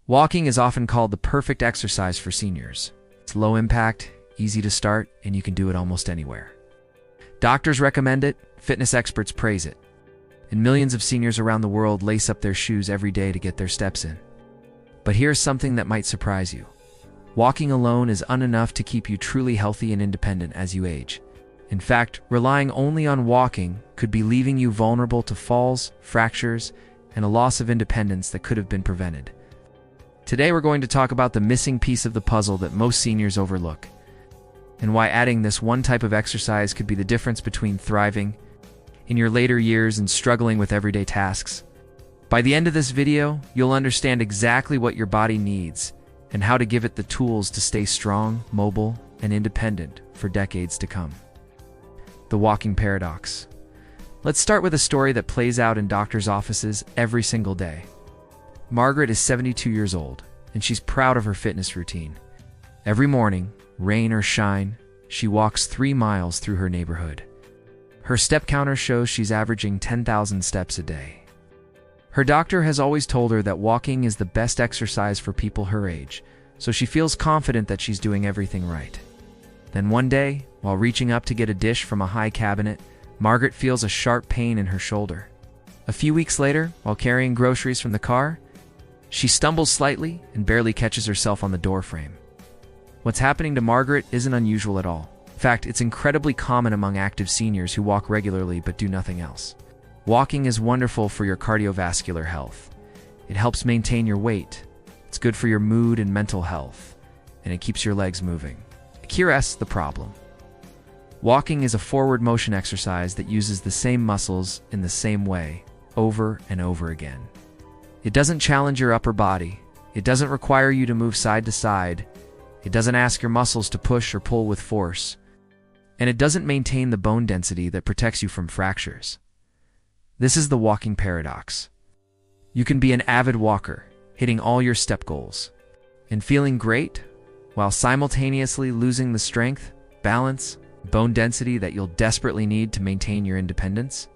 Walking is often called the perfect exercise for seniors. It's low impact, easy to start, and you can do it almost anywhere. Doctors recommend it, fitness experts praise it, and millions of seniors around the world lace up their shoes every day to get their steps in. But here's something that might surprise you. Walking alone is enough to keep you truly healthy and independent as you age. In fact, relying only on walking could be leaving you vulnerable to falls, fractures, and a loss of independence that could have been prevented. Today we're going to talk about the missing piece of the puzzle that most seniors overlook, and why adding this one type of exercise could be the difference between thriving in your later years and struggling with everyday tasks. By the end of this video, you'll understand exactly what your body needs and how to give it the tools to stay strong, mobile, and independent for decades to come. The walking paradox. Let's start with a story that plays out in doctors' offices every single day. Margaret is 72 years old, and she's proud of her fitness routine. Every morning, rain or shine, she walks 3 miles through her neighborhood. Her step counter shows she's averaging 10,000 steps a day. Her doctor has always told her that walking is the best exercise for people her age, so she feels confident that she's doing everything right. Then one day, while reaching up to get a dish from a high cabinet, Margaret feels a sharp pain in her shoulder. A few weeks later, while carrying groceries from the car, she stumbles slightly and barely catches herself on the door frame. What's happening to Margaret isn't unusual at all. In fact, it's incredibly common among active seniors who walk regularly but do nothing else. Walking is wonderful for your cardiovascular health. It helps maintain your weight. It's good for your mood and mental health, and it keeps your legs moving. Here's the problem. Walking is a forward motion exercise that uses the same muscles in the same way, over and over again. It doesn't challenge your upper body. It doesn't require you to move side to side. It doesn't ask your muscles to push or pull with force. And it doesn't maintain the bone density that protects you from fractures. This is the walking paradox. You can be an avid walker, hitting all your step goals, and feeling great, while simultaneously losing the strength, balance, bone density that you'll desperately need to maintain your independence.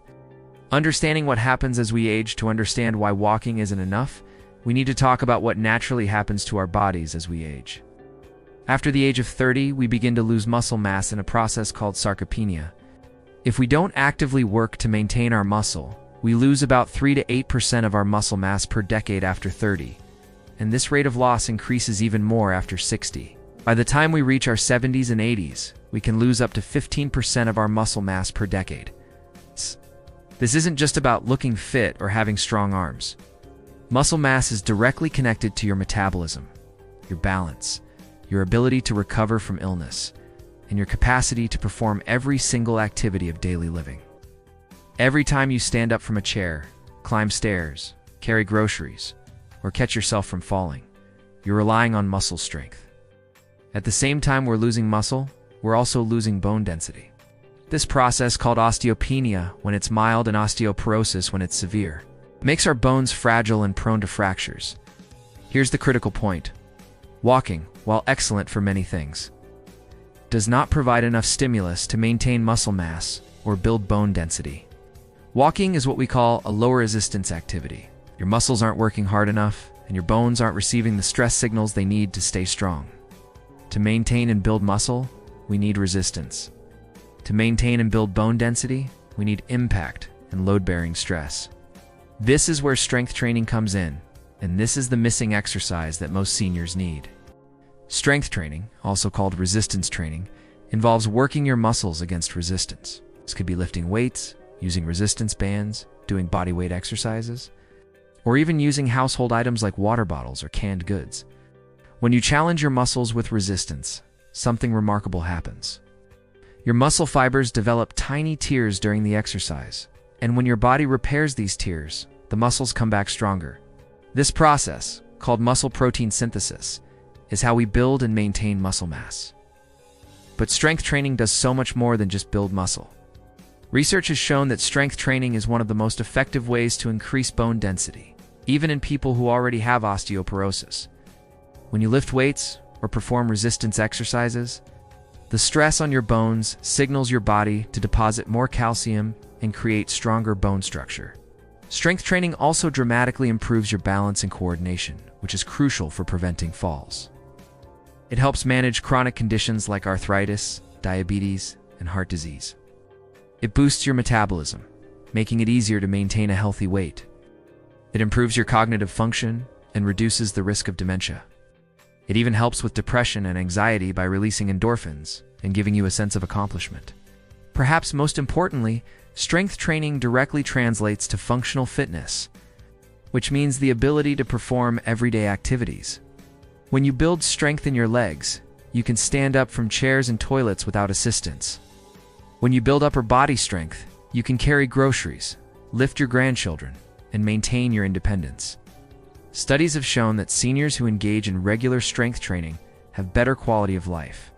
Understanding what happens as we age to understand why walking isn't enough, we need to talk about what naturally happens to our bodies as we age. After the age of 30, we begin to lose muscle mass in a process called sarcopenia. If we don't actively work to maintain our muscle, we lose about 3 to 8% of our muscle mass per decade after 30, and this rate of loss increases even more after 60. By the time we reach our 70s and 80s, we can lose up to 15% of our muscle mass per decade. This isn't just about looking fit or having strong arms. Muscle mass is directly connected to your metabolism, your balance, your ability to recover from illness, and your capacity to perform every single activity of daily living. Every time you stand up from a chair, climb stairs, carry groceries, or catch yourself from falling, you're relying on muscle strength. At the same time we're losing muscle, we're also losing bone density. This process, called osteopenia when it's mild and osteoporosis when it's severe, makes our bones fragile and prone to fractures. Here's the critical point. Walking, while excellent for many things, does not provide enough stimulus to maintain muscle mass or build bone density. Walking is what we call a low resistance activity. Your muscles aren't working hard enough, and your bones aren't receiving the stress signals they need to stay strong. To maintain and build muscle, we need resistance. To maintain and build bone density, we need impact and load-bearing stress. This is where strength training comes in, and this is the missing exercise that most seniors need. Strength training, also called resistance training, involves working your muscles against resistance. This could be lifting weights, using resistance bands, doing bodyweight exercises, or even using household items like water bottles or canned goods. When you challenge your muscles with resistance, something remarkable happens. Your muscle fibers develop tiny tears during the exercise, and when your body repairs these tears, the muscles come back stronger. This process, called muscle protein synthesis, is how we build and maintain muscle mass. But strength training does so much more than just build muscle. Research has shown that strength training is one of the most effective ways to increase bone density, even in people who already have osteoporosis. When you lift weights or perform resistance exercises, the stress on your bones signals your body to deposit more calcium and create stronger bone structure. Strength training also dramatically improves your balance and coordination. which is crucial for preventing falls. It helps manage chronic conditions like arthritis, diabetes, and heart disease. It boosts your metabolism, making it easier to maintain a healthy weight. It improves your cognitive function and reduces the risk of dementia. It even helps with depression and anxiety by releasing endorphins and giving you a sense of accomplishment. Perhaps most importantly, strength training directly translates to functional fitness, which means the ability to perform everyday activities. When you build strength in your legs, you can stand up from chairs and toilets without assistance. When you build upper body strength, you can carry groceries, lift your grandchildren, and maintain your independence. Studies have shown that seniors who engage in regular strength training have better quality of life,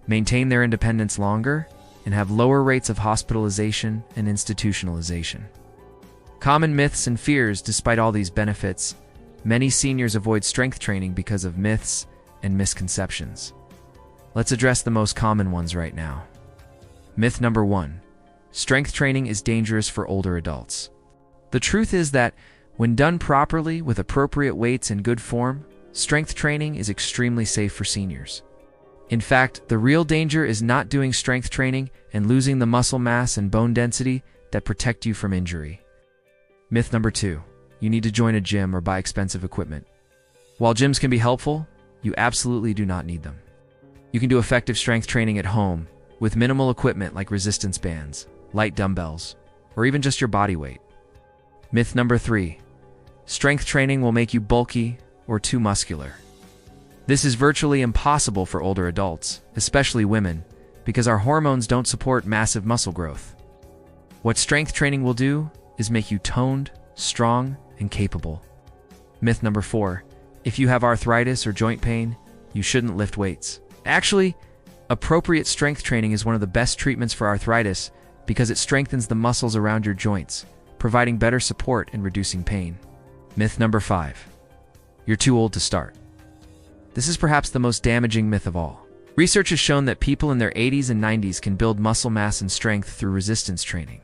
maintain their independence longer, and have lower rates of hospitalization and institutionalization. Common myths and fears. Despite all these benefits, many seniors avoid strength training because of myths and misconceptions. Let's address the most common ones right now. Myth number 1. Strength training is dangerous for older adults. The truth is that when done properly with appropriate weights and good form, strength training is extremely safe for seniors. In fact, the real danger is not doing strength training and losing the muscle mass and bone density that protect you from injury. Myth number 2. You need to join a gym or buy expensive equipment. While gyms can be helpful, you absolutely do not need them. You can do effective strength training at home with minimal equipment like resistance bands, light dumbbells, or even just your body weight. Myth number 3. Strength training will make you bulky or too muscular. This is virtually impossible for older adults, especially women, because our hormones don't support massive muscle growth. What strength training will do is make you toned, strong, and capable. Myth number 4. If you have arthritis or joint pain, you shouldn't lift weights. Actually, appropriate strength training is one of the best treatments for arthritis because it strengthens the muscles around your joints, providing better support and reducing pain. Myth number 5. You're too old to start. This is perhaps the most damaging myth of all. Research has shown that people in their 80s and 90s can build muscle mass and strength through resistance training.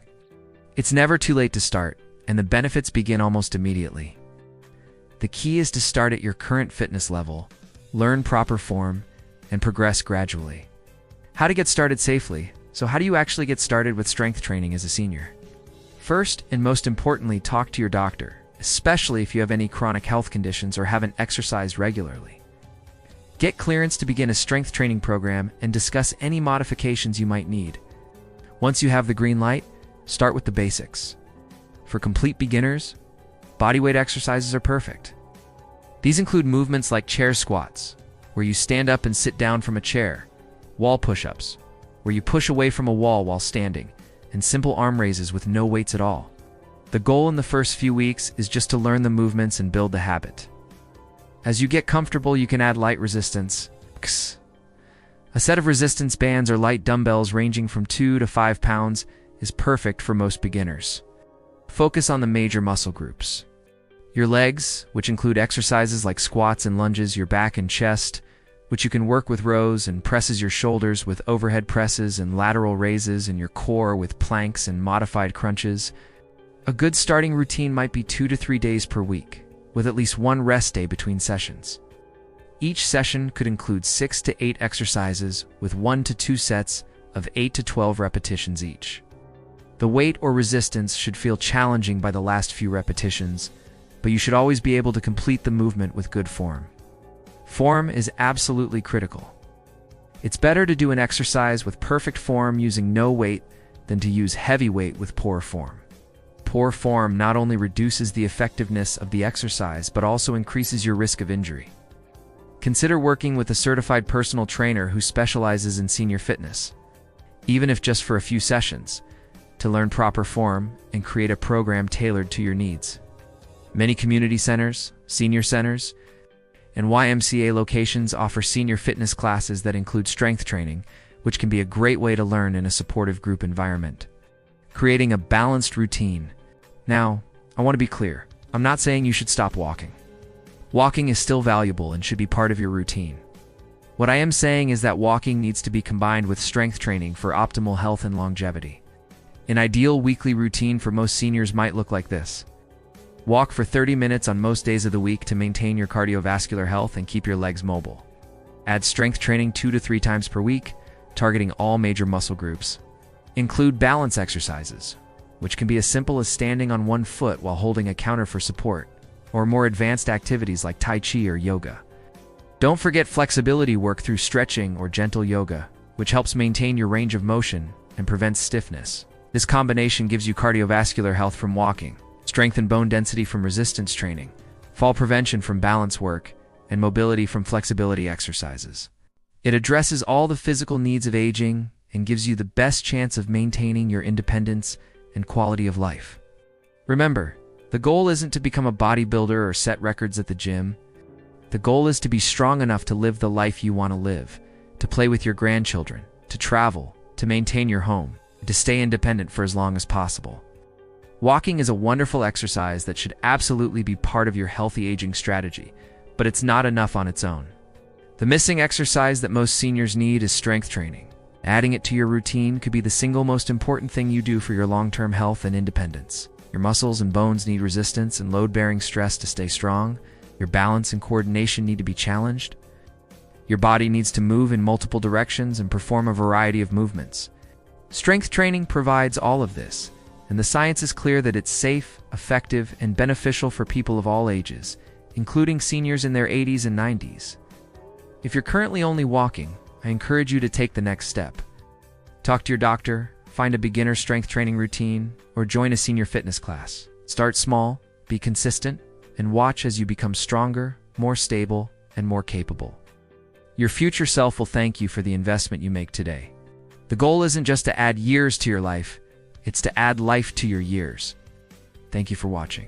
It's never too late to start, and the benefits begin almost immediately. The key is to start at your current fitness level, learn proper form, and progress gradually. How to get started safely. So how do you actually get started with strength training as a senior? First, and most importantly, talk to your doctor, especially if you have any chronic health conditions or haven't exercised regularly. Get clearance to begin a strength training program and discuss any modifications you might need. Once you have the green light, start with the basics. For complete beginners, bodyweight exercises are perfect. These include movements like chair squats, where you stand up and sit down from a chair, wall push-ups, where you push away from a wall while standing, and simple arm raises with no weights at all. The goal in the first few weeks is just to learn the movements and build the habit. As you get comfortable, you can add light resistance. A set of resistance bands or light dumbbells ranging from 2 to 5 pounds is perfect for most beginners. Focus on the major muscle groups. Your legs, which include exercises like squats and lunges, your back and chest, which you can work with rows and presses, your shoulders with overhead presses and lateral raises, and your core with planks and modified crunches. A good starting routine might be 2 to 3 days per week, with at least one rest day between sessions. Each session could include 6 to 8 exercises with 1 to 2 sets of 8 to 12 repetitions each. The weight or resistance should feel challenging by the last few repetitions, but you should always be able to complete the movement with good form. Form is absolutely critical. It's better to do an exercise with perfect form using no weight than to use heavy weight with poor form. Poor form not only reduces the effectiveness of the exercise, but also increases your risk of injury. Consider working with a certified personal trainer who specializes in senior fitness, even if just for a few sessions, to learn proper form and create a program tailored to your needs. Many community centers, senior centers, and YMCA locations offer senior fitness classes that include strength training, which can be a great way to learn in a supportive group environment. Creating a balanced routine. Now, I want to be clear. I'm not saying you should stop walking. Walking is still valuable and should be part of your routine. What I am saying is that walking needs to be combined with strength training for optimal health and longevity. An ideal weekly routine for most seniors might look like this. Walk for 30 minutes on most days of the week to maintain your cardiovascular health and keep your legs mobile. Add strength training 2 to 3 times per week, targeting all major muscle groups. Include balance exercises, which can be as simple as standing on one foot while holding a counter for support, or more advanced activities like Tai Chi or yoga. Don't forget flexibility work through stretching or gentle yoga, which helps maintain your range of motion and prevents stiffness. This combination gives you cardiovascular health from walking, strength and bone density from resistance training, fall prevention from balance work, and mobility from flexibility exercises. It addresses all the physical needs of aging and gives you the best chance of maintaining your independence and quality of life. Remember, the goal isn't to become a bodybuilder or set records at the gym. The goal is to be strong enough to live the life you want to live, to play with your grandchildren, to travel, to maintain your home, and to stay independent for as long as possible. Walking is a wonderful exercise that should absolutely be part of your healthy aging strategy, but it's not enough on its own. The missing exercise that most seniors need is strength training. Adding it to your routine could be the single most important thing you do for your long-term health and independence. Your muscles and bones need resistance and load-bearing stress to stay strong. Your balance and coordination need to be challenged. Your body needs to move in multiple directions and perform a variety of movements. Strength training provides all of this, and the science is clear that it's safe, effective, and beneficial for people of all ages, including seniors in their 80s and 90s. If you're currently only walking, I encourage you to take the next step. Talk to your doctor, find a beginner strength training routine, or join a senior fitness class. Start small, be consistent, and watch as you become stronger, more stable, and more capable. Your future self will thank you for the investment you make today. The goal isn't just to add years to your life, it's to add life to your years. Thank you for watching.